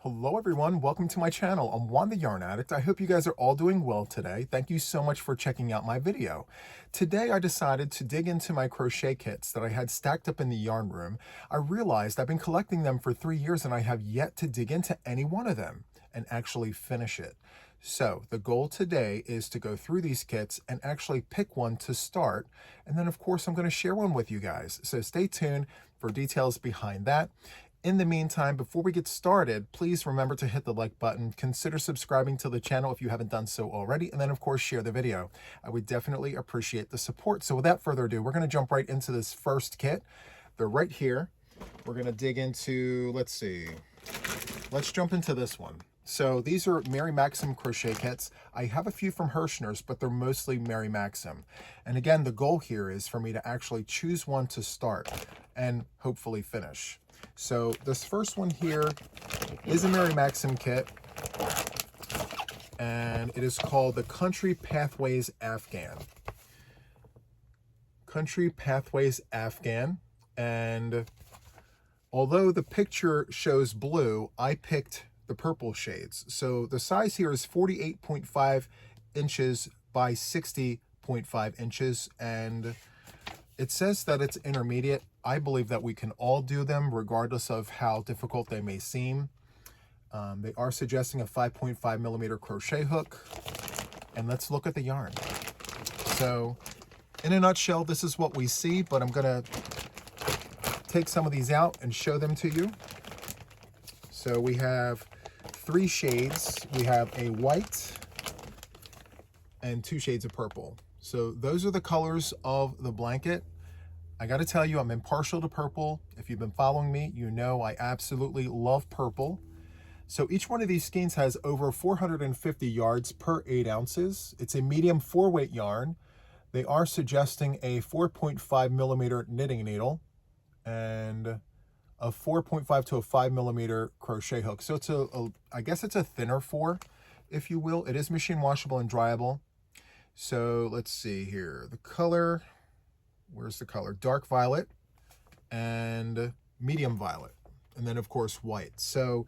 Hello everyone, welcome to my channel. I'm Juan the Yarn Addict. I hope you guys are all doing well today. Thank you so much for checking out my video. Today I decided to dig into my crochet kits that I had stacked up in the yarn room. I realized I've been collecting them for 3 years and I have yet to dig into any one of them and actually finish it. So the goal today is to go through these kits and actually pick one to start. And then of course I'm going to share one with you guys. So stay tuned for details behind that. In the meantime, before we get started, please remember to hit the like button, consider subscribing to the channel if you haven't done so already, and then of course share the video. I would definitely appreciate the support. So without further ado, we're going to jump right into this first kit. They're right here. We're going to dig into, let's jump into this one. So these are Mary Maxim crochet kits. I have a few from Hirschner's, but they're mostly Mary Maxim. And again, the goal here is for me to actually choose one to start and hopefully finish. So this first one here is a Mary Maxim kit, and it is called the Country Pathways Afghan. Country Pathways Afghan, and although the picture shows blue, I picked the purple shades. So the size here is 48.5 inches by 60.5 inches, and it says that it's intermediate. I believe that we can all do them regardless of how difficult they may seem. They are suggesting a 5.5 millimeter crochet hook. And let's look at the yarn. So in a nutshell, this is what we see, but I'm gonna take some of these out and show them to you. So we have 3 shades. We have a white and 2 shades of purple. So those are the colors of the blanket. I got to tell you, I'm impartial to purple. If you've been following me, you know I absolutely love purple. So each one of these skeins has over 450 yards per 8 ounces. It's a medium 4-weight yarn. They are suggesting a 4.5 millimeter knitting needle and a 4.5 to a 5 millimeter crochet hook. So it's I guess it's a thinner 4, if you will. It is machine washable and dryable. So let's see here. The color, where's the color? Dark violet and medium violet. And then of course white. So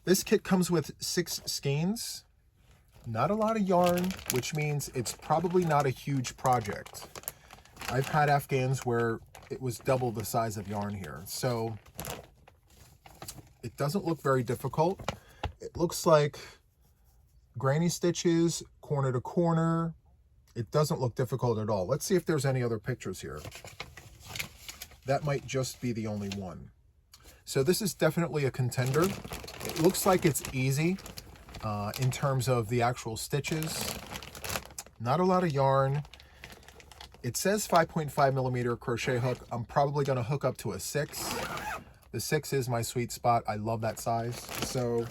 this kit comes with 6 skeins. Not a lot of yarn, which means it's probably not a huge project. I've had Afghans where it was double the size of yarn here. So it doesn't look very difficult. It looks like granny stitches, corner to corner. It doesn't look difficult at all. Let's see if there's any other pictures here. That might just be the only one. So this is definitely a contender. It looks like it's easy in terms of the actual stitches. Not a lot of yarn. It says 5.5 millimeter crochet hook. I'm probably going to hook up to a 6. The 6 is my sweet spot. I love that size. So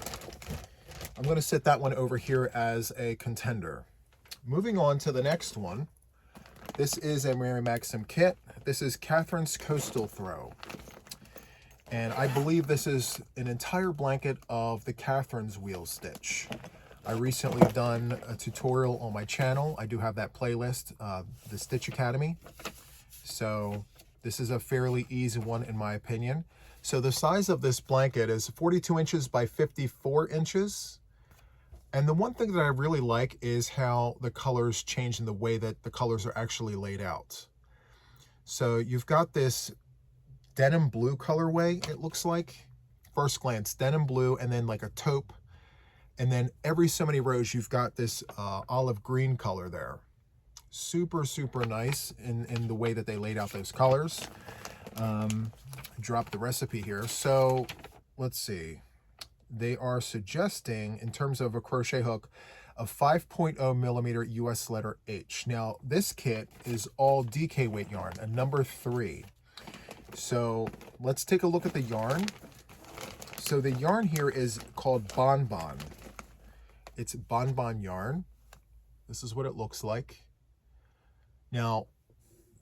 I'm going to sit that one over here as a contender. Moving on to the next one. This is a Mary Maxim kit. This is Catherine's Coastal Throw. And I believe this is an entire blanket of the Catherine's wheel stitch. I recently done a tutorial on my channel. I do have that playlist, the Stitch Academy. So this is a fairly easy one in my opinion. So the size of this blanket is 42 inches by 54 inches. And the one thing that I really like is how the colors change in the way that the colors are actually laid out. So you've got this denim blue colorway, it looks like. First glance, denim blue, and then like a taupe. And then every so many rows, you've got this olive green color there. Super, super nice in the way that they laid out those colors. Drop the recipe here. So let's see. They are suggesting, in terms of a crochet hook, a 5.0 millimeter US letter H. Now, this kit is all DK weight yarn, a number 3. So let's take a look at the yarn. So the yarn here is called Bonbon. It's Bonbon yarn. This is what it looks like. Now,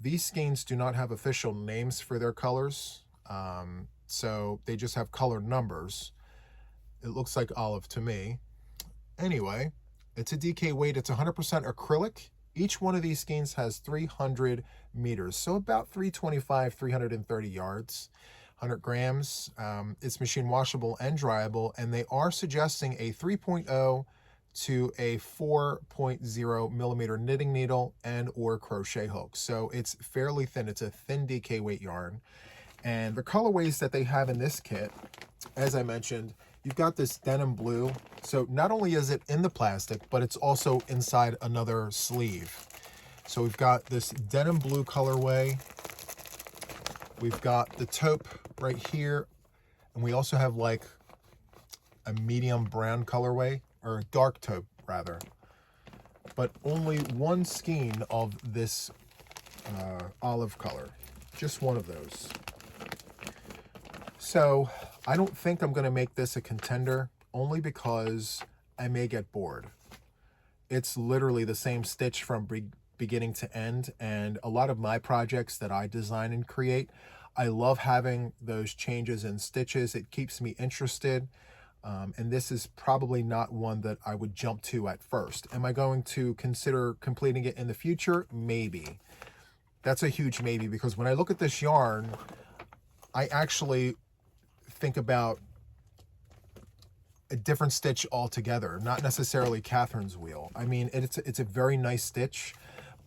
these skeins do not have official names for their colors. So they just have color numbers. It looks like olive to me. Anyway, it's a DK weight. It's 100% acrylic. Each one of these skeins has 300 meters, so about 325, 330 yards. 100 grams. It's machine washable and dryable, and they are suggesting a 3.0 to a 4.0 millimeter knitting needle and or crochet hook. So it's fairly thin. It's a thin DK weight yarn. And the colorways that they have in this kit, as I mentioned, you've got this denim blue. So not only is it in the plastic, but it's also inside another sleeve. So we've got this denim blue colorway. We've got the taupe right here. And we also have like a medium brown colorway, or a dark taupe rather. But only one skein of this olive color. Just one of those. So I don't think I'm going to make this a contender, only because I may get bored. It's literally the same stitch from beginning to end, and a lot of my projects that I design and create, I love having those changes in stitches. It keeps me interested, and this is probably not one that I would jump to at first. Am I going to consider completing it in the future? Maybe. That's a huge maybe, because when I look at this yarn, I actually think about a different stitch altogether, not necessarily Catherine's wheel. I mean, it's a very nice stitch,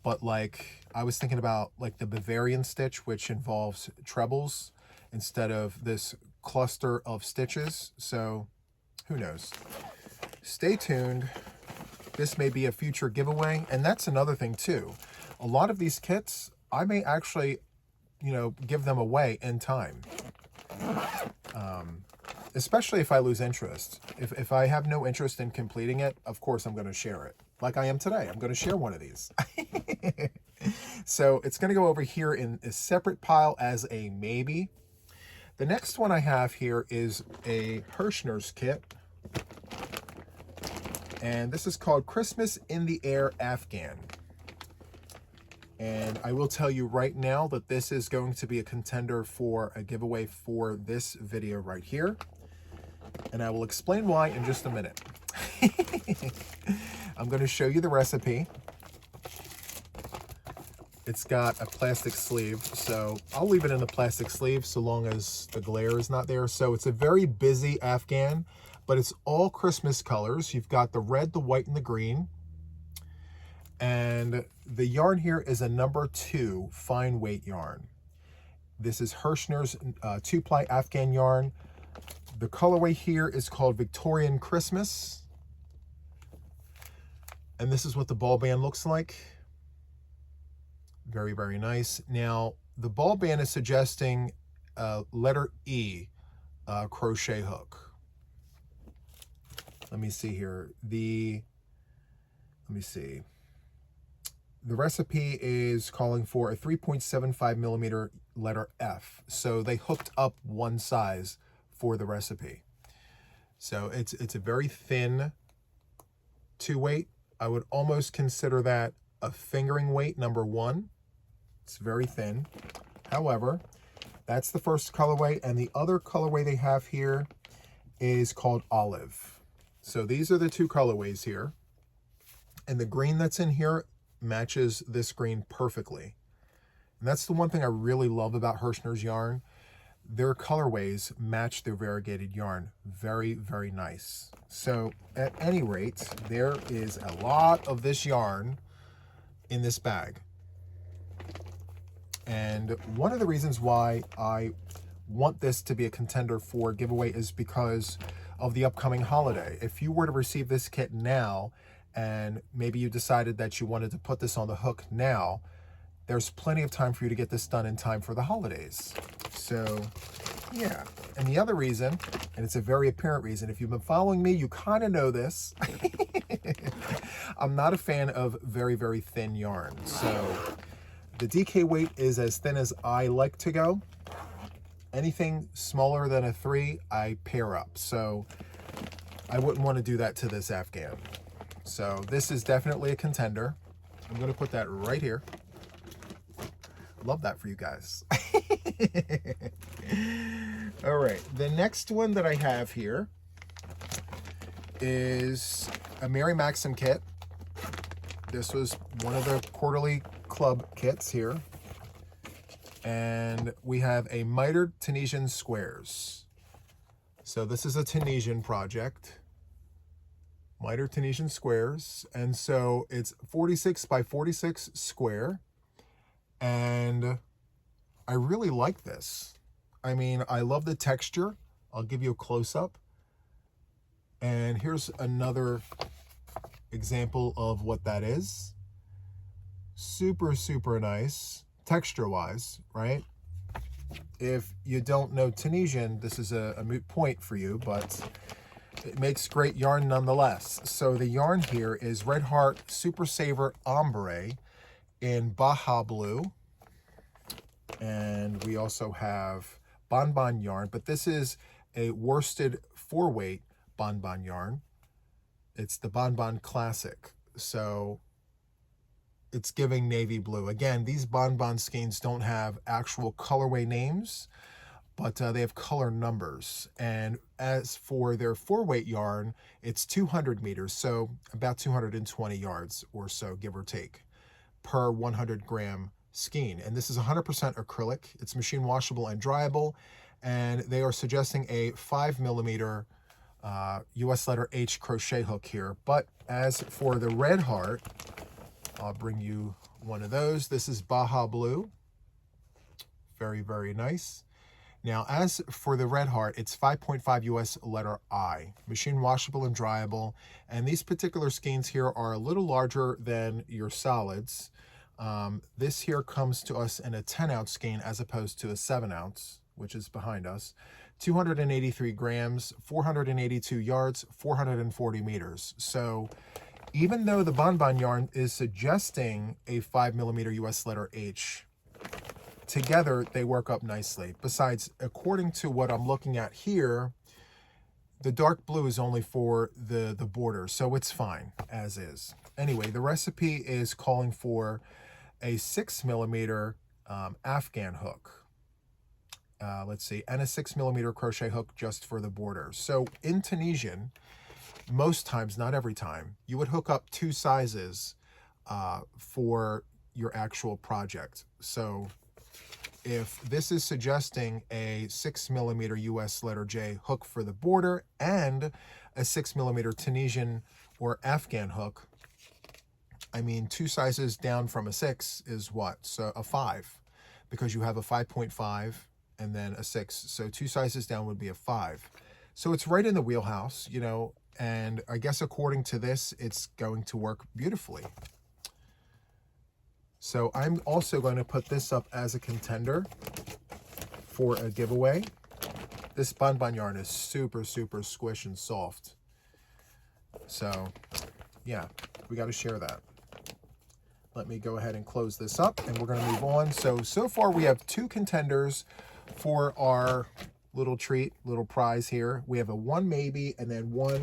but like I was thinking about like the Bavarian stitch, which involves trebles instead of this cluster of stitches. So who knows? Stay tuned. This may be a future giveaway. And that's another thing too. A lot of these kits, I may actually, you know, give them away in time. Especially if I lose interest. If I have no interest in completing it, of course I'm going to share it. Like I am today. I'm going to share one of these. So it's going to go over here in a separate pile as a maybe. The next one I have here is a Hirschner's kit. And this is called Christmas in the Air Afghan. And I will tell you right now that this is going to be a contender for a giveaway for this video right here. And I will explain why in just a minute. I'm going to show you the recipe. It's got a plastic sleeve, so I'll leave it in the plastic sleeve so long as the glare is not there. So it's a very busy Afghan, but it's all Christmas colors. You've got the red, the white, and the green. And the yarn here is a number 2 fine weight yarn. This is Hirschner's 2-ply Afghan yarn. The colorway here is called Victorian Christmas. And this is what the ball band looks like. Very, very nice. Now, the ball band is suggesting letter E crochet hook. Let me see here. Let me see. The recipe is calling for a 3.75 millimeter letter F. So they hooked up one size for the recipe. So it's a very thin 2-weight. I would almost consider that a fingering weight, number 1. It's very thin. However, that's the first colorway, and the other colorway they have here is called Olive. So these are the 2 colorways here. And the green that's in here matches this green perfectly. And that's the one thing I really love about Hirschner's yarn. Their colorways match their variegated yarn. Very, very nice. So at any rate, there is a lot of this yarn in this bag. And one of the reasons why I want this to be a contender for giveaway is because of the upcoming holiday. If you were to receive this kit now, and maybe you decided that you wanted to put this on the hook now, there's plenty of time for you to get this done in time for the holidays. So, yeah. And the other reason, and it's a very apparent reason, if you've been following me, you kind of know this. I'm not a fan of very, very thin yarn. So the DK weight is as thin as I like to go. Anything smaller than a 3, I pair up. So I wouldn't want to do that to this Afghan. So this is definitely a contender. I'm going to put that right here. Love that for you guys. All right, the next one that I have here is a Mary Maxim kit. This was one of the quarterly club kits here. And we have a Mitered Tunisian squares. So this is a Tunisian project. Mitered Tunisian squares. And so it's 46 by 46 square. And I really like this. I mean, I love the texture. I'll give you a close-up. And here's another example of what that is. Super, super nice, texture-wise, right? If you don't know Tunisian, this is a moot point for you, but it makes great yarn nonetheless. So the yarn here is Red Heart Super Saver Ombre in Baja Blue. And we also have Bonbon yarn, but this is a worsted 4-weight Bonbon yarn. It's the Bonbon Classic. So it's giving navy blue. Again, these Bonbon skeins don't have actual colorway names, but they have color numbers. And as for their 4-weight yarn, it's 200 meters, so about 220 yards or so, give or take, per 100 gram skein. And this is 100% acrylic. It's machine washable and dryable. And they are suggesting a 5mm US letter H crochet hook here. But as for the Red Heart, I'll bring you one of those. This is Baja Blue. Very, very nice. Now, as for the Red Heart, it's 5.5 US letter I, machine washable and dryable. And these particular skeins here are a little larger than your solids. This here comes to us in a 10-ounce skein as opposed to a 7-ounce, which is behind us. 283 grams, 482 yards, 440 meters. So even though the Bonbon yarn is suggesting a 5mm US letter H, together they work up nicely. Besides, according to what I'm looking at here, the dark blue is only for the border, so it's fine as is. Anyway, the recipe is calling for a 6mm Afghan hook. Let's see, and a 6mm crochet hook just for the border. So in Tunisian, most times, not every time, you would hook up 2 sizes for your actual project. So if this is suggesting a 6mm US letter J hook for the border and a 6mm Tunisian or Afghan hook, I mean, 2 sizes down from a 6 is what? So a 5, because you have a 5.5 and then a 6. So 2 sizes down would be a 5. So it's right in the wheelhouse, you know, and I guess according to this, it's going to work beautifully. So I'm also going to put this up as a contender for a giveaway. This Bonbon yarn is super, super squish and soft. So yeah, we got to share that. Let me go ahead and close this up and we're going to move on. So far we have 2 contenders for our little treat, little prize here. We have a 1 maybe and then 1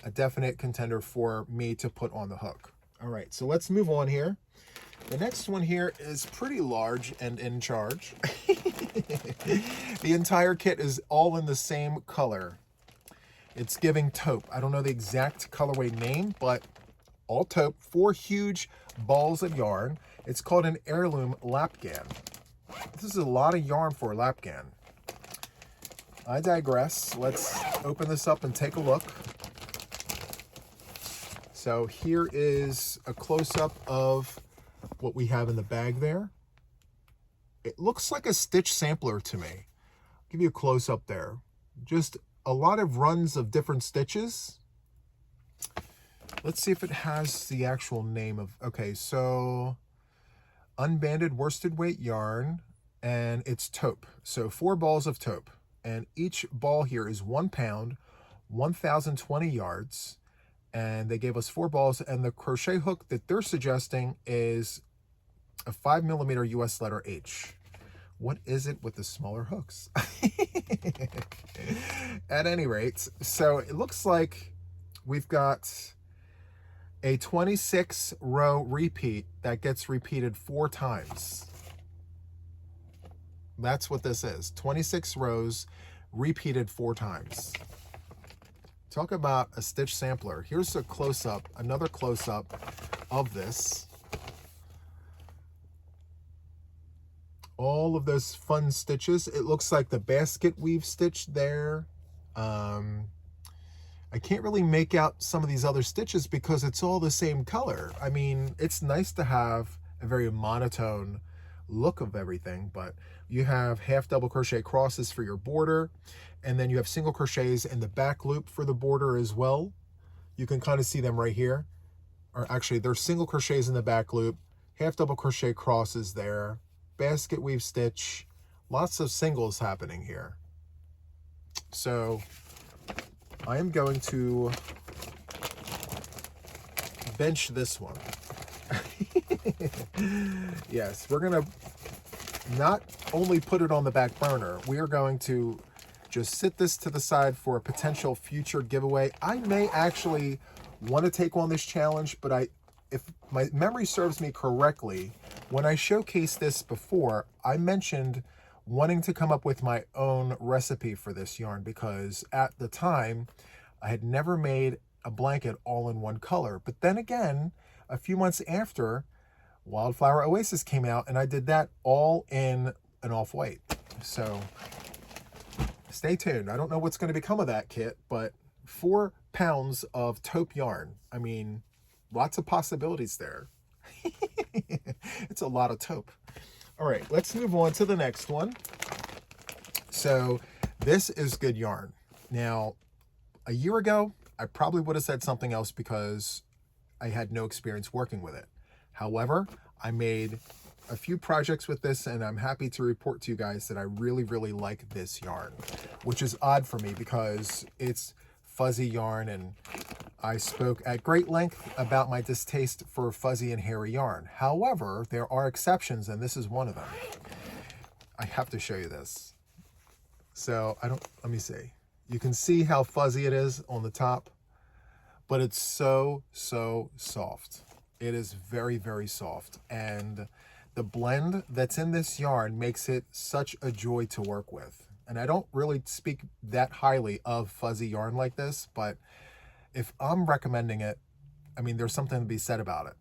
a definite contender for me to put on the hook. All right, so let's move on here. The next one here is pretty large and in charge. The entire kit is all in the same color. It's giving taupe. I don't know the exact colorway name, but all taupe, 4 huge balls of yarn. It's called an Heirloom Lapghan. This is a lot of yarn for a Lapghan. I digress. Let's open this up and take a look. So here is a close-up of what we have in the bag there. It looks like a stitch sampler to me. I'll give you a close-up there. Just a lot of runs of different stitches. Let's see if it has the actual name of, okay, so unbanded worsted weight yarn, and it's taupe. So 4 balls of taupe, and each ball here is 1 pound, 1,020 yards, and they gave us 4 balls, and the crochet hook that they're suggesting is a 5mm US letter H. What is it with the smaller hooks? At any rate, so it looks like we've got a 26 row repeat that gets repeated 4 times. That's what this is. 26 rows repeated 4 times. Talk about a stitch sampler. Here's a close-up, another close-up of this. all of those fun stitches. It looks like the basket weave stitched there. I can't really make out some of these other stitches because it's all the same color. I mean, it's nice to have a very monotone look of everything, but you have half double crochet crosses for your border, and then you have single crochets in the back loop for the border as well. You can kind of see them right here. Or actually, there's single crochets in the back loop, half double crochet crosses there, basket weave stitch, lots of singles happening here. So I am going to bench this one. Yes, we're going to not only put it on the back burner, we are going to just sit this to the side for a potential future giveaway. I may actually want to take on this challenge, but if my memory serves me correctly, when I showcased this before, I mentioned wanting to come up with my own recipe for this yarn because at the time I had never made a blanket all in one color. But then again, a few months after, Wildflower Oasis came out and I did that all in an off-white. So stay tuned. I don't know what's going to become of that kit, but 4 pounds of taupe yarn. I mean, lots of possibilities there. It's a lot of taupe. All right, let's move on to the next one. So this is good yarn. Now, a year ago, I probably would have said something else because I had no experience working with it. However, I made a few projects with this and I'm happy to report to you guys that I really, really like this yarn, which is odd for me because it's fuzzy yarn and I spoke at great length about my distaste for fuzzy and hairy yarn. However, there are exceptions, and this is one of them. I have to show you this. So let me see. You can see how fuzzy it is on the top, but it's so, so soft. It is very, very soft. And the blend that's in this yarn makes it such a joy to work with. And I don't really speak that highly of fuzzy yarn like this, but if I'm recommending it, I mean, there's something to be said about it.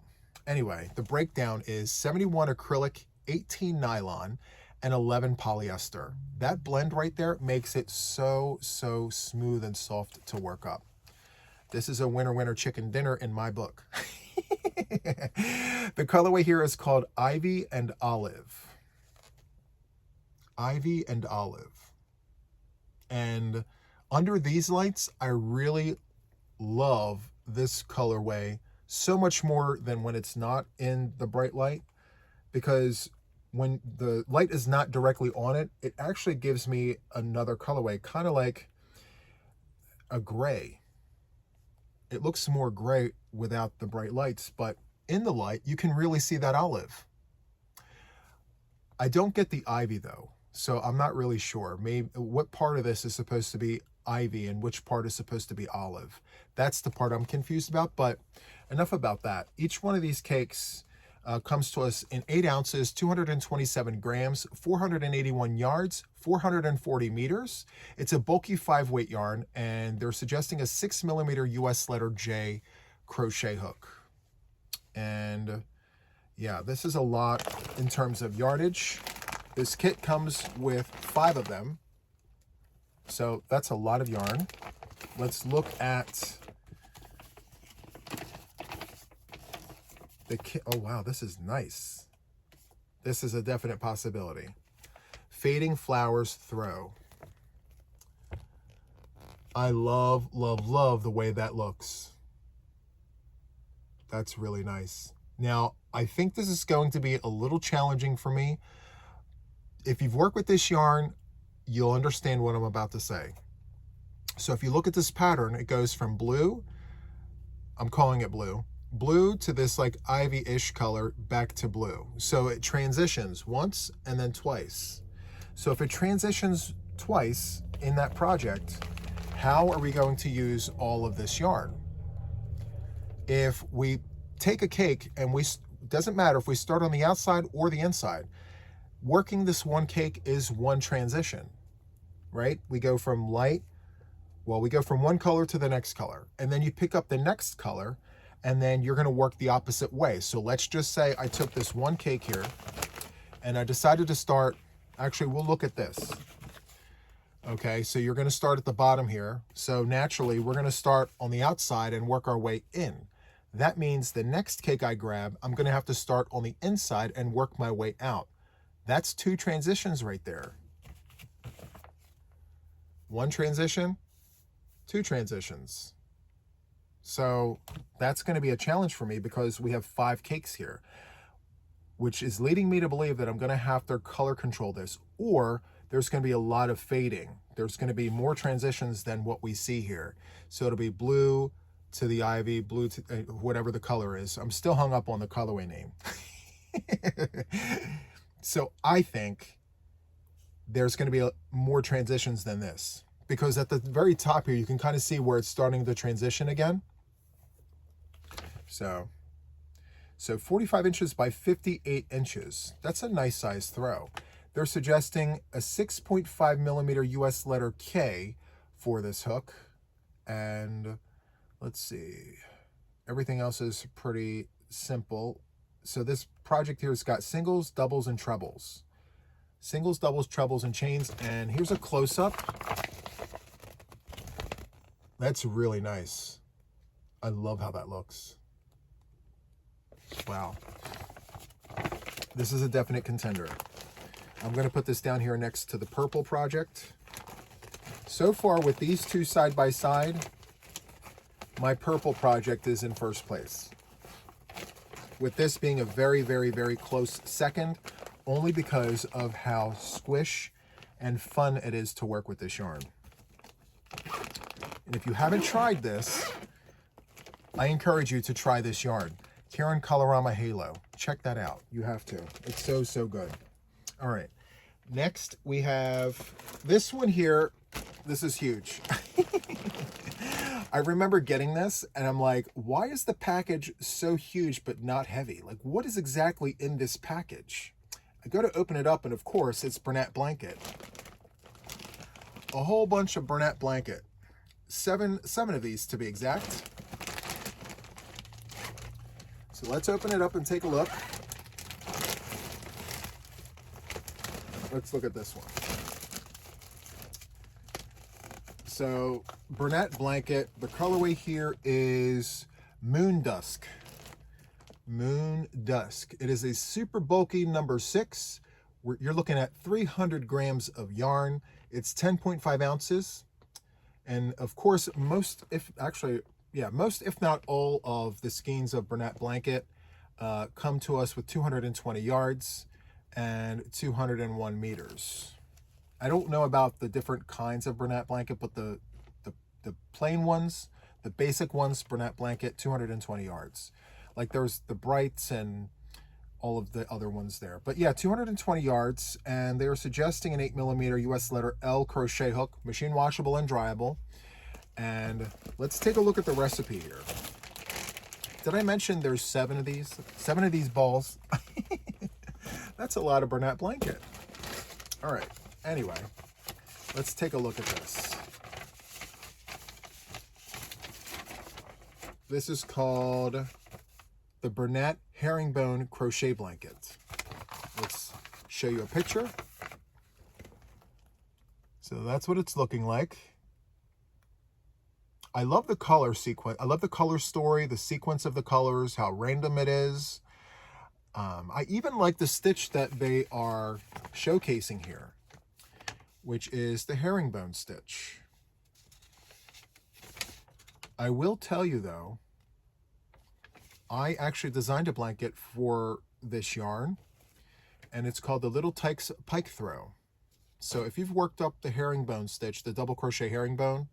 Anyway, the breakdown is 71 acrylic, 18 nylon, and 11 polyester. That blend right there makes it so, so smooth and soft to work up. This is a winner, winner chicken dinner in my book. The colorway here is called Ivy and Olive. Ivy and Olive. And under these lights, I really love this colorway so much more than when it's not in the bright light, because when the light is not directly on it, it actually gives me another colorway, kind of like a gray. It looks more gray without the bright lights, but in the light, you can really see that olive. I don't get the ivy though, so I'm not really sure. Maybe what part of this is supposed to be ivy and which part is supposed to be olive. That's the part I'm confused about, but enough about that. Each one of these cakes comes to us in 8 ounces, 227 grams, 481 yards, 440 meters. It's a bulky 5-weight yarn, and they're suggesting a 6mm US letter J crochet hook. And yeah, this is a lot in terms of yardage. This kit comes with 5 of them. So that's a lot of yarn. Let's look at the kit. Oh, wow, this is nice. This is a definite possibility. Fading Flowers Throw. I love, love, love the way that looks. That's really nice. Now, I think this is going to be a little challenging for me. If you've worked with this yarn, you'll understand what I'm about to say. So if you look at this pattern, it goes from blue, I'm calling it blue to this like ivy-ish color back to blue. So it transitions once and then twice. So if it transitions twice in that project, how are we going to use all of this yarn? If we take a cake and doesn't matter if we start on the outside or the inside, working this one cake is one transition, right? We go from we go from one color to the next color, and then you pick up the next color, and then you're gonna work the opposite way. So let's just say I took this one cake here, And I decided to start, actually, we'll look at this. Okay, so you're going to start at the bottom here. So naturally, we're going to start on the outside and work our way in. That means the next cake I grab, I'm going to have to start on the inside and work my way out. That's 2 transitions right there. 1 transition, 2 transitions. So that's going to be a challenge for me because we have 5 cakes here, which is leading me to believe that I'm going to have to color control this, or there's going to be a lot of fading. There's going to be more transitions than what we see here. So it'll be blue to the ivy, blue to whatever the color is. I'm still hung up on the colorway name. So I think there's going to be more transitions than this, because at the very top here, you can kind of see where it's starting to transition again. So 45 inches by 58 inches. That's a nice size throw. They're suggesting a 6.5 millimeter US letter K for this hook. And let's see, everything else is pretty simple. So this project here has got singles, doubles, and trebles. Singles, doubles, trebles, and chains. And here's a close-up. That's really nice. I love how that looks. Wow. This is a definite contender. I'm going to put this down here next to the purple project. So far with these 2 side by side, my purple project is in first place. With this being a very, very, very close second, only because of how squish and fun it is to work with this yarn. And if you haven't tried this, I encourage you to try this yarn. Karen Colorama Halo. Check that out. You have to. It's so, so good. All right. Next, we have this one here. This is huge. I remember getting this, and I'm like, why is the package so huge but not heavy? Like, what is exactly in this package? I go to open it up, and of course, it's Bernat blanket. A whole bunch of Bernat blanket. Seven of these, to be exact. So let's open it up and take a look. Let's look at this one. So Bernat blanket, the colorway here is Moon Dusk. Moon Dusk. It is a super bulky number 6. You're looking at 300 grams of yarn. It's 10.5 ounces. And of course, most if not all of the skeins of Bernat blanket come to us with 220 yards and 201 meters. I don't know about the different kinds of Bernat blanket, but the plain ones, the basic ones, Bernat blanket, 220 yards. Like there's the brights and all of the other ones there. But yeah, 220 yards, and they are suggesting an 8 millimeter US letter L crochet hook, machine washable and dryable. And let's take a look at the recipe here. Did I mention there's 7 of these? 7 of these balls. That's a lot of Bernat blanket. All right, anyway, let's take a look at this. This is called the Bernat Herringbone crochet blanket. Let's show you a picture. So that's what it's looking like. I love the color sequence. I love the color story, the sequence of the colors, how random it is. I even like the stitch that they are showcasing here, which is the herringbone stitch. I will tell you though, I actually designed a blanket for this yarn, and it's called the Little Tykes Pike Throw. So if you've worked up the herringbone stitch, the double crochet herringbone,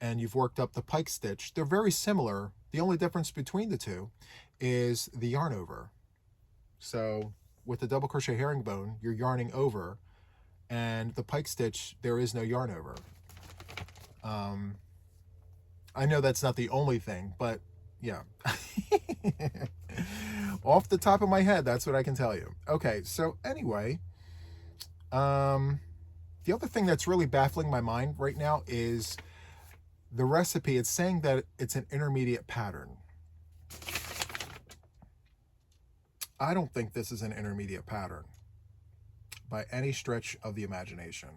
and you've worked up the pike stitch, they're very similar. The only difference between the two is the yarn over. So with the double crochet herringbone, you're yarning over, and the pike stitch, there is no yarn over. I know that's not the only thing, but yeah. Off the top of my head, that's what I can tell you. Okay, so anyway, the other thing that's really baffling my mind right now is the recipe. It's saying that it's an intermediate pattern. I don't think this is an intermediate pattern. by any stretch of the imagination.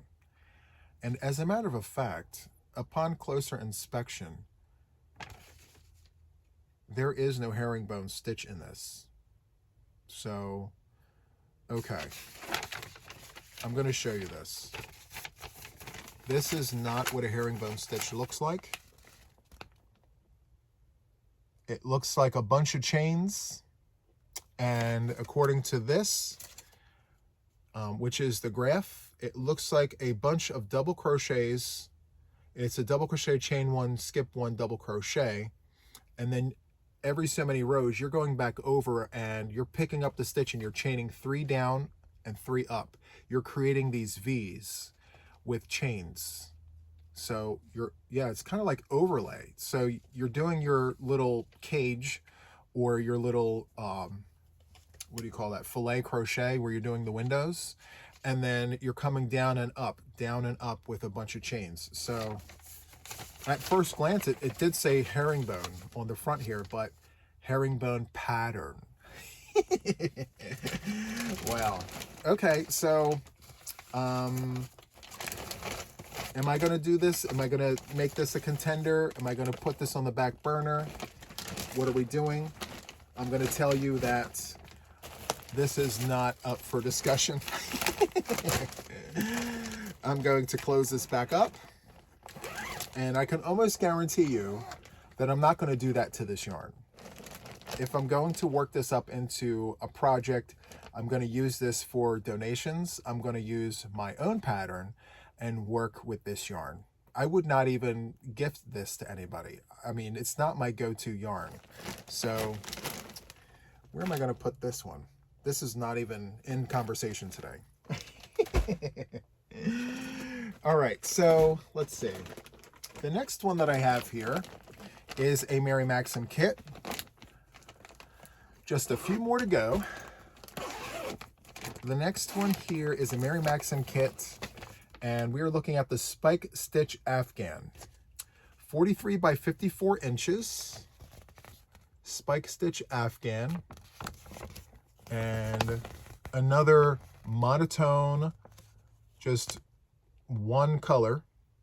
And as a matter of fact, upon closer inspection, there is no herringbone stitch in this. So, okay. I'm going to show you this. This is not what a herringbone stitch looks like. It looks like a bunch of chains. And according to this, which is the graph, it looks like a bunch of double crochets. It's a double crochet, chain one, skip one, double crochet. And then every so many rows, you're going back over and you're picking up the stitch and you're chaining 3 down and 3 up. You're creating these V's with chains. So it's kind of like overlay. So you're doing your little cage or your little, what do you call that? Filet crochet where you're doing the windows. And then you're coming down and up with a bunch of chains. So at first glance, it did say herringbone on the front here, but herringbone pattern. Wow. Okay, so am I going to do this? Am I going to make this a contender? Am I going to put this on the back burner? What are we doing? I'm going to tell you that this is not up for discussion. I'm going to close this back up. And I can almost guarantee you that I'm not going to do that to this yarn. If I'm going to work this up into a project, I'm going to use this for donations. I'm going to use my own pattern and work with this yarn. I would not even gift this to anybody. I mean, it's not my go-to yarn. So where am I going to put this one? This is not even in conversation today. All right, so let's see. The next one that I have here is a Mary Maxim kit. Just a few more to go. The next one here is a Mary Maxim kit, and we are looking at the Spike Stitch Afghan. 43 by 54 inches. Spike Stitch Afghan. And another monotone, just one color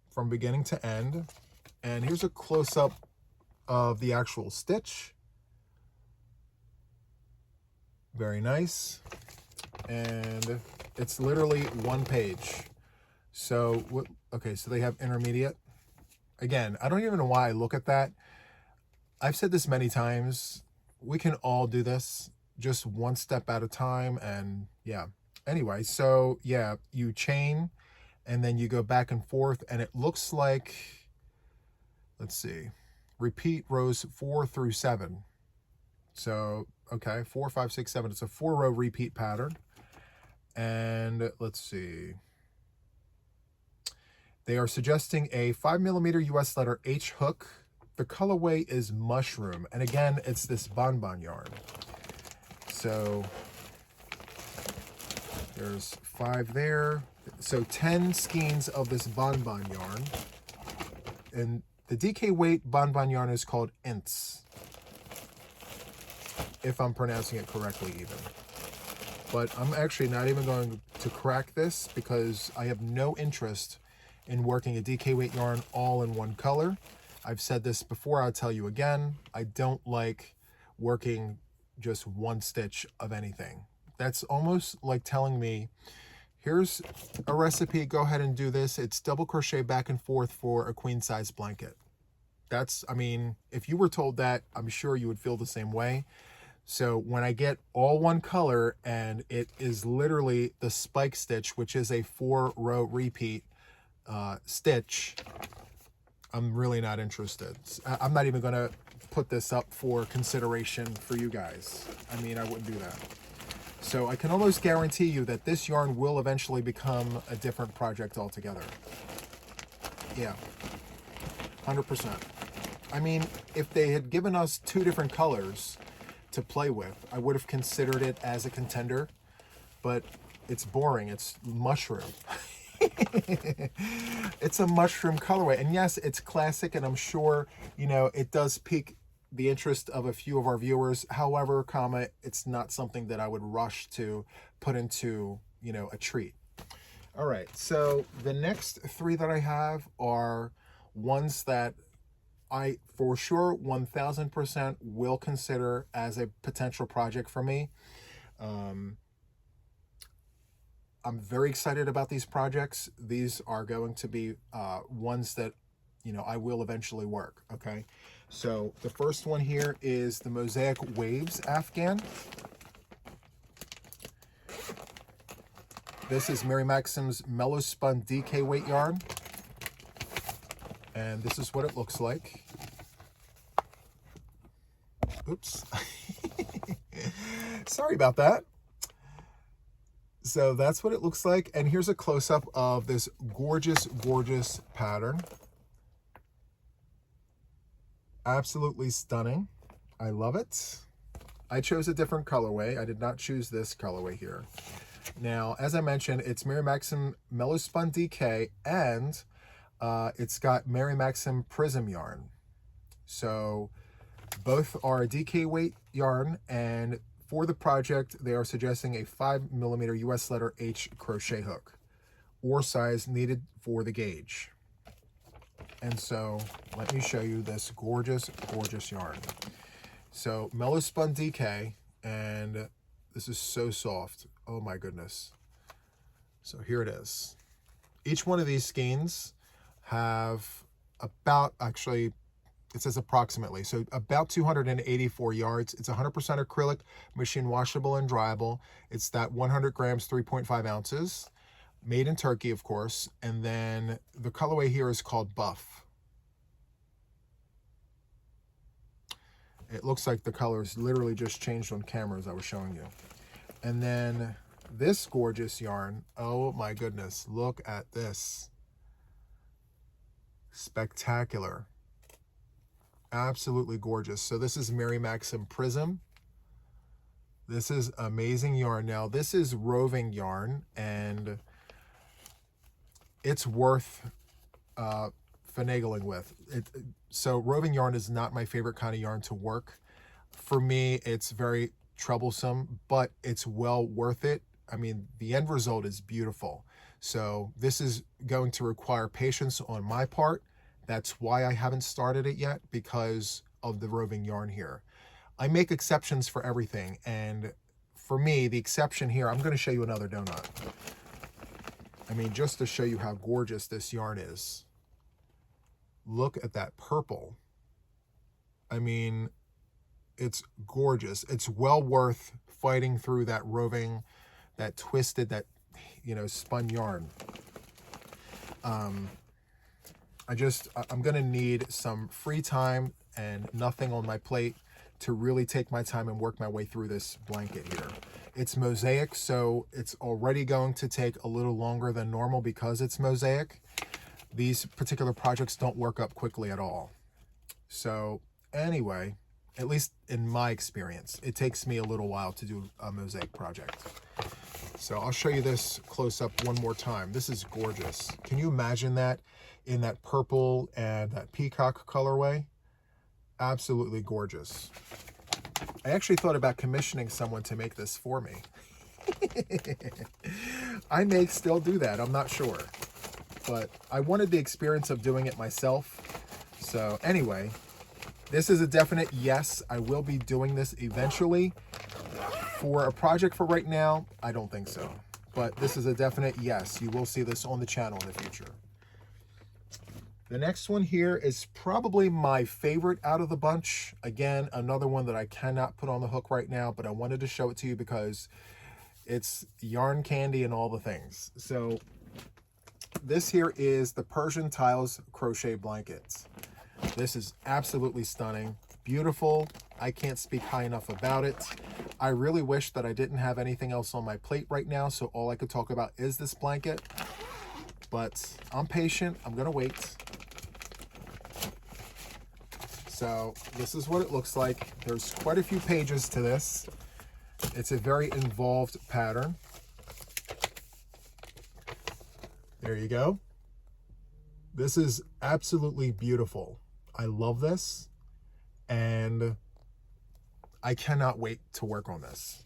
from beginning to end. And here's a close-up of the actual stitch. Very nice. And it's literally one page. So, okay, so they have intermediate. Again, I don't even know why I look at that. I've said this many times. We can all do this just one step at a time. And yeah, anyway, so yeah, you chain and then you go back and forth, and it looks like, let's see, repeat rows 4 through 7. So, okay, 4, 5, 6, 7. It's a 4-row repeat pattern. And let's see. They are suggesting a 5mm US letter H hook. The colorway is mushroom. And again, it's this bonbon yarn. So there's 5 there. So 10 skeins of this bonbon yarn. And the DK weight bonbon yarn is called Ints, if I'm pronouncing it correctly even. But I'm actually not even going to crack this because I have no interest in working a DK weight yarn all in one color. I've said this before, I'll tell you again. I don't like working just one stitch of anything. That's almost like telling me, here's a recipe, go ahead and do this. It's double crochet back and forth for a queen size blanket. That's, I mean, if you were told that, I'm sure you would feel the same way. So when I get all one color and it is literally the spike stitch, which is a 4-row repeat stitch, I'm really not interested. I'm not even going to put this up for consideration for you guys. I mean, I wouldn't do that. So I can almost guarantee you that this yarn will eventually become a different project altogether. Yeah, 100%. I mean, if they had given us 2 different colors to play with, I would have considered it as a contender, but it's boring. It's mushroom. It's a mushroom colorway, and yes, it's classic, and I'm sure, you know, it does pique the interest of a few of our viewers. However, it's not something that I would rush to put into, you know, a treat. All right, so the next three that I have are ones that I for sure 1000% will consider as a potential project for me. I'm very excited about these projects. These are going to be ones that, you know, I will eventually work, okay? So the first one here is the Mosaic Waves Afghan. This is Mary Maxim's Mellow Spun DK weight yarn. And this is what it looks like. Oops. Sorry about that. So that's what it looks like. And here's a close-up of this gorgeous, gorgeous pattern. Absolutely stunning. I love it. I chose a different colorway. I did not choose this colorway here. Now, as I mentioned, it's Mary Maxim Mellow Spun DK, and it's got Mary Maxim Prism yarn. So both are a DK weight yarn, and for the project, they are suggesting a 5mm US letter H crochet hook, or size needed for the gauge. And so let me show you this gorgeous, gorgeous yarn. So Mellow Spun DK, and this is so soft. Oh my goodness. So here it is. Each one of these skeins have about, actually, it says approximately, so about 284 yards. It's 100% acrylic, machine washable and dryable. It's that 100 grams, 3.5 ounces, made in Turkey, of course. And then the colorway here is called Buff. It looks like the colors literally just changed on camera as I was showing you. And then this gorgeous yarn, oh my goodness, look at this. Spectacular. Absolutely gorgeous. So this is Mary Maxim Prism. This is amazing yarn. Now this is roving yarn, and it's worth finagling with. So roving yarn is not my favorite kind of yarn to work. For me, it's very troublesome, but it's well worth it. I mean, the end result is beautiful. So this is going to require patience on my part. That's why I haven't started it yet, because of the roving yarn here. I make exceptions for everything, and for me, the exception here, I'm going to show you another donut. I mean, just to show you how gorgeous this yarn is. Look at that purple. I mean, it's gorgeous. It's well worth fighting through that roving, that twisted, that, you know, spun yarn. I'm gonna need some free time and nothing on my plate to really take my time and work my way through this blanket here. It's Mosaic, so it's already going to take a little longer than normal because it's Mosaic. These particular projects don't work up quickly at all. So anyway, at least in my experience, it takes me a little while to do a Mosaic project. So I'll show you this close up one more time. This is gorgeous. Can you imagine that in that purple and that peacock colorway? Absolutely gorgeous. I actually thought about commissioning someone to make this for me. I may still do that, I'm not sure. But I wanted the experience of doing it myself. So anyway, this is a definite yes. I will be doing this eventually. For a project for right now, I don't think so. But this is a definite yes. You will see this on the channel in the future. The next one here is probably my favorite out of the bunch. Again, another one that I cannot put on the hook right now, but I wanted to show it to you because it's yarn candy and all the things. So this here is the Persian Tiles crochet blankets. This is absolutely stunning, beautiful. I can't speak high enough about it. I really wish that I didn't have anything else on my plate right now, so all I could talk about is this blanket. But I'm patient, I'm gonna wait. So this is what it looks like. There's quite a few pages to this. It's a very involved pattern. There you go. This is absolutely beautiful. I love this, and I cannot wait to work on this.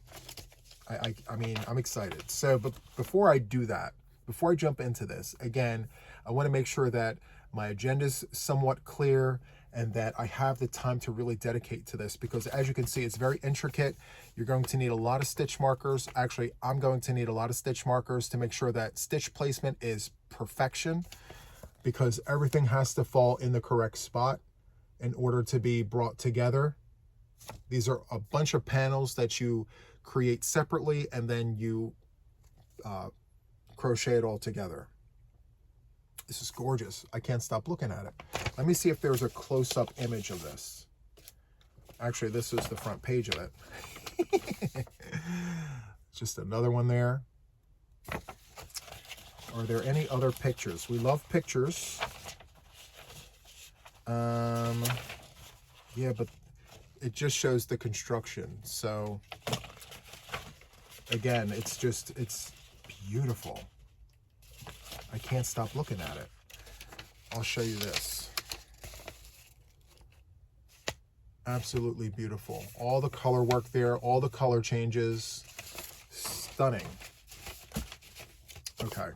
I mean, I'm excited. So, but before I do that, before I jump into this, again, I want to make sure that my agenda's somewhat clear and that I have the time to really dedicate to this, because as you can see, it's very intricate. You're going to need a lot of stitch markers. Actually, I'm going to need a lot of stitch markers to make sure that stitch placement is perfection, because everything has to fall in the correct spot in order to be brought together. These are a bunch of panels that you create separately, and then you crochet it all together. This is gorgeous. I can't stop looking at it. Let me see if there's a close-up image of this. Actually, this is the front page of it. Just another one there. Are there any other pictures? We love pictures. Yeah, but it just shows the construction. So again, it's beautiful. I can't stop looking at it. I'll show you this. Absolutely beautiful. All the color work there, all the color changes. Stunning. Okay.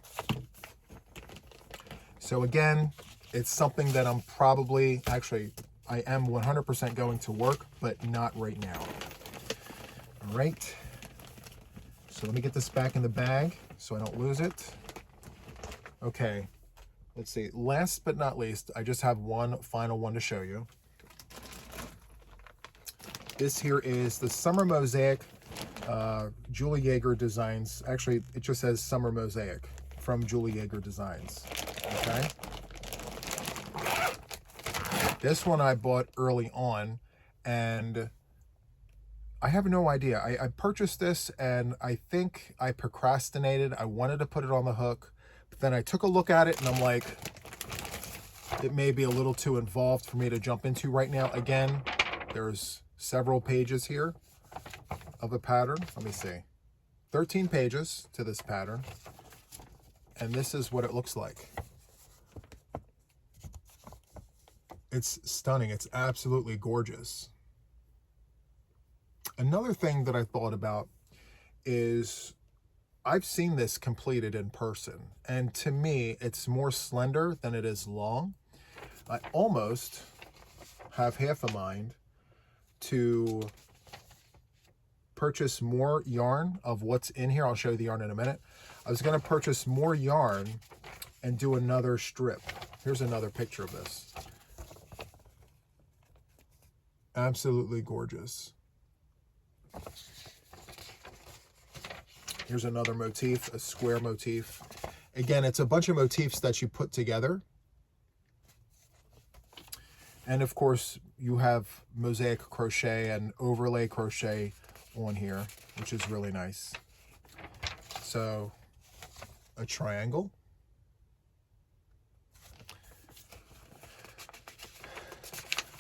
So again, it's something that I'm probably, actually, I am 100% going to work, but not right now. All right. So let me get this back in the bag so I don't lose it. Okay, let's see. Last but not least, I just have one final one to show you. This here is the Summer Mosaic Julie Yeager Designs. Actually, it just says Summer Mosaic from Julie Yeager Designs. Okay. This one I bought early on, and I have no idea. I purchased this, and I think I procrastinated. I wanted to put it on the hook. But then I took a look at it and I'm like, it may be a little too involved for me to jump into right now. Again, there's several pages here of a pattern. Let me see. 13 pages to this pattern. And this is what it looks like. It's stunning. It's absolutely gorgeous. Another thing that I thought about is I've seen this completed in person, and to me, it's more slender than it is long. I almost have half a mind to purchase more yarn of what's in here. I'll show you the yarn in a minute. I was going to purchase more yarn and do another strip. Here's another picture of this. Absolutely gorgeous. Here's another motif, a square motif. Again, it's a bunch of motifs that you put together. And of course, you have mosaic crochet and overlay crochet on here, which is really nice. So, a triangle.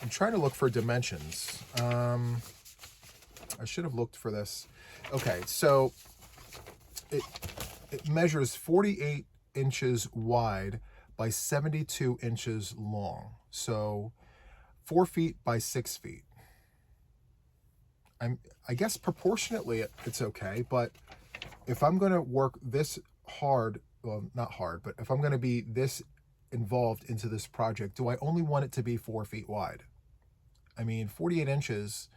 I'm trying to look for dimensions. I should have looked for this. Okay, so it measures 48 inches wide by 72 inches long. So 4 feet by 6 feet. I guess proportionately it's okay, but if I'm going to work this hard, well, not hard, but if I'm going to be this involved into this project, do I only want it to be 4 feet wide? I mean, 48 inches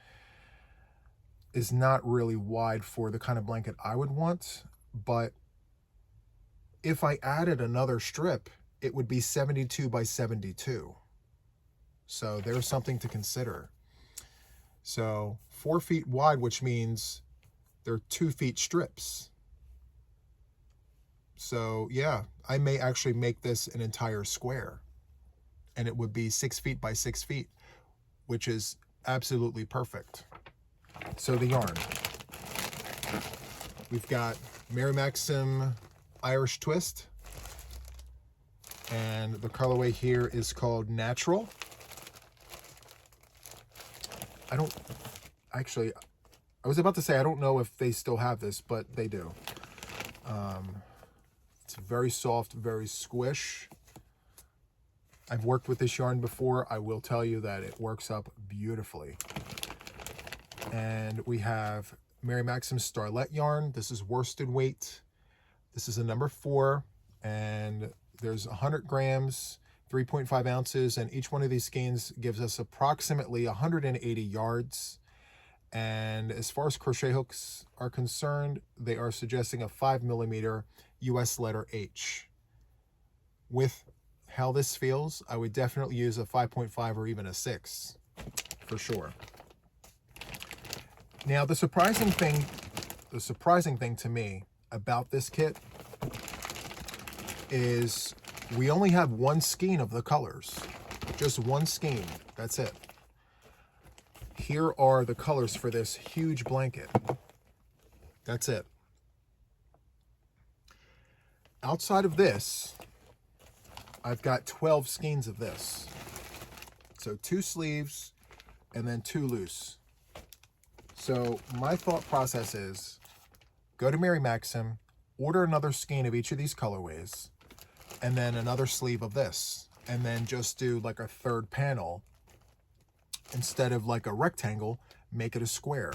is not really wide for the kind of blanket I would want, but if I added another strip, it would be 72 by 72. So there's something to consider. So 4 feet wide, which means they're 2 feet strips. So yeah, I may actually make this an entire square, and it would be 6 feet by 6 feet, which is absolutely perfect. So the yarn. We've got Mary Maxim Irish Twist, and the colorway here is called Natural. I was about to say I don't know if they still have this, but they do. It's very soft, very squish. I've worked with this yarn before. I will tell you that it works up beautifully. And we have Mary Maxim Starlet yarn. This is worsted weight. This is a number 4, and there's 100 grams, 3.5 ounces, and each one of these skeins gives us approximately 180 yards. And as far as crochet hooks are concerned, they are suggesting a 5mm US letter H. With how this feels, I would definitely use a 5.5 or even a 6 for sure. Now, the surprising thing to me about this kit is we only have one skein of the colors, just one skein. That's it. Here are the colors for this huge blanket. That's it. Outside of this, I've got 12 skeins of this. So 2 sleeves and then 2 loose. So my thought process is go to Mary Maxim, order another skein of each of these colorways, and then another sleeve of this, and then just do like a third panel. Instead of like a rectangle, make it a square.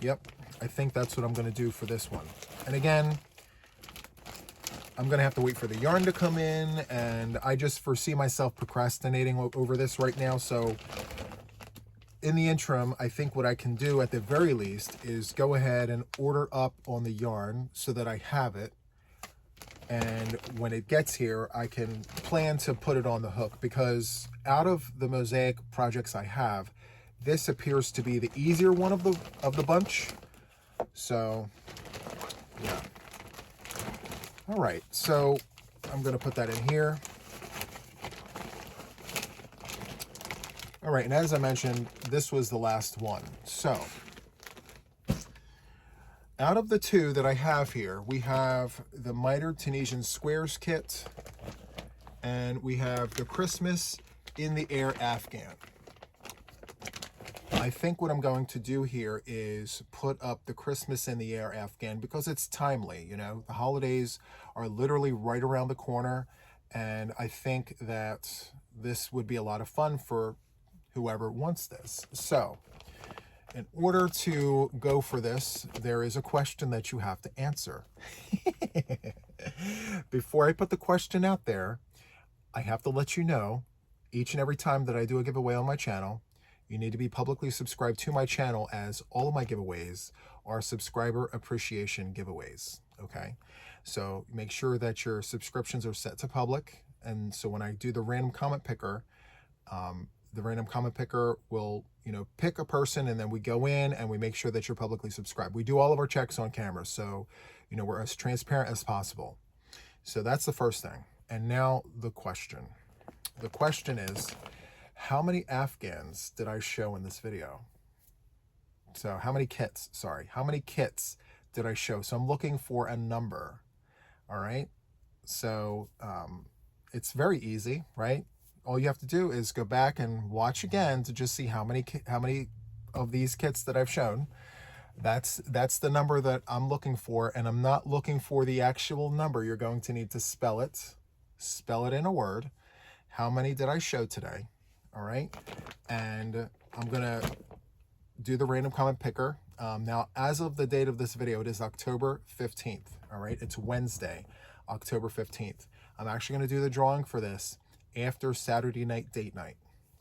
Yep, I think that's what I'm going to do for this one. And again, I'm going to have to wait for the yarn to come in, and I just foresee myself procrastinating over this right now. So in the interim, I think what I can do at the very least is go ahead and order up on the yarn so that I have it. And when it gets here, I can plan to put it on the hook, because out of the Mosaic projects I have, this appears to be the easier one of the bunch. So, yeah. All right, so I'm going to put that in here. All right, and as I mentioned, this was the last one. So, out of the 2 that I have here, we have the Mitered Tunisian Squares kit, and we have the Christmas in the Air Afghan. I think what I'm going to do here is put up the Christmas in the Air Afghan because it's timely, you know. The holidays are literally right around the corner, and I think that this would be a lot of fun for whoever wants this. So, in order to go for this, there is a question that you have to answer. Before I put the question out there, I have to let you know, each and every time that I do a giveaway on my channel, you need to be publicly subscribed to my channel, as all of my giveaways are subscriber appreciation giveaways, okay? So make sure that your subscriptions are set to public, and so when I do the random comment picker, the random comment picker will, you know, pick a person, and then we go in and we make sure that you're publicly subscribed. We do all of our checks on camera, so, you know, we're as transparent as possible. So that's the first thing. And now the question. The question is, how many Afghans did I show in this video? So how many kits, sorry, how many kits did I show? So I'm looking for a number, all right? So it's very easy, right? All you have to do is go back and watch again to just see how many of these kits that I've shown. That's the number that I'm looking for, and I'm not looking for the actual number. You're going to need to spell it in a word. How many did I show today? All right, and I'm gonna do the random comment picker. Now, as of the date of this video, it is October 15th. All right, it's Wednesday, October 15th. I'm actually gonna do the drawing for this after Saturday night date night.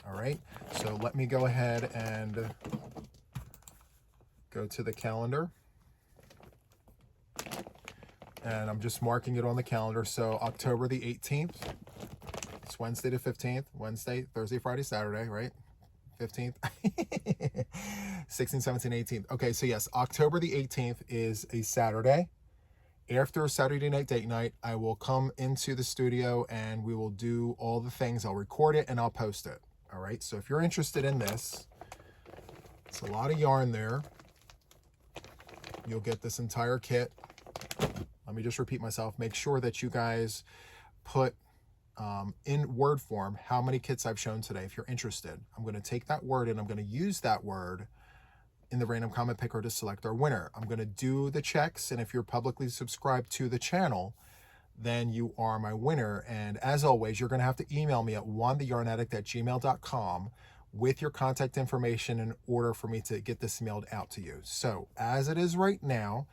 All right, so let me go ahead and go to the calendar, and I'm just marking it on the calendar. So October the 18th, it's Wednesday the 15th, Wednesday, Thursday, Friday, Saturday, right? 15th, 16, 17, 18th. Okay, so yes, October the 18th is a Saturday. After Saturday night date night, I will come into the studio and we will do all the things. I'll record it and I'll post it. All right, so if you're interested in this, it's a lot of yarn there. You'll get this entire kit. Let me just repeat myself. Make sure that you guys put in word form how many kits I've shown today. If you're interested, I'm going to take that word and I'm going to use that word in the random comment picker to select our winner. I'm going to do the checks, and if you're publicly subscribed to the channel, then you are my winner. And as always, you're going to have to email me at JuanTheYarnAddict@gmail.com with your contact information in order for me to get this mailed out to you. So as it is right now,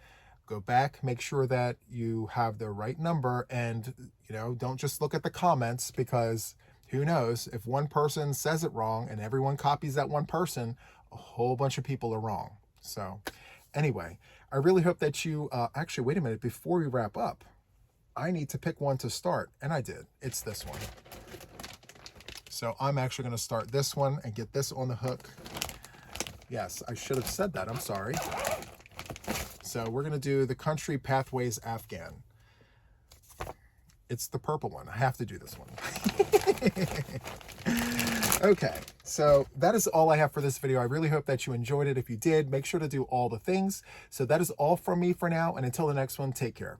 go back, make sure that you have the right number, and don't just look at the comments, because who knows, if one person says it wrong and everyone copies that one person, a whole bunch of people are wrong. So anyway, I really hope that you actually, wait a minute, before we wrap up, I need to pick one to start, and I did. It's this one. So I'm actually going to start this one and get this on the hook. Yes, I should have said that. I'm sorry. So we're going to do the Country Pathways Afghan. It's the purple one. I have to do this one. Okay, so that is all I have for this video. I really hope that you enjoyed it. If you did, make sure to do all the things. So that is all from me for now, and until the next one, take care.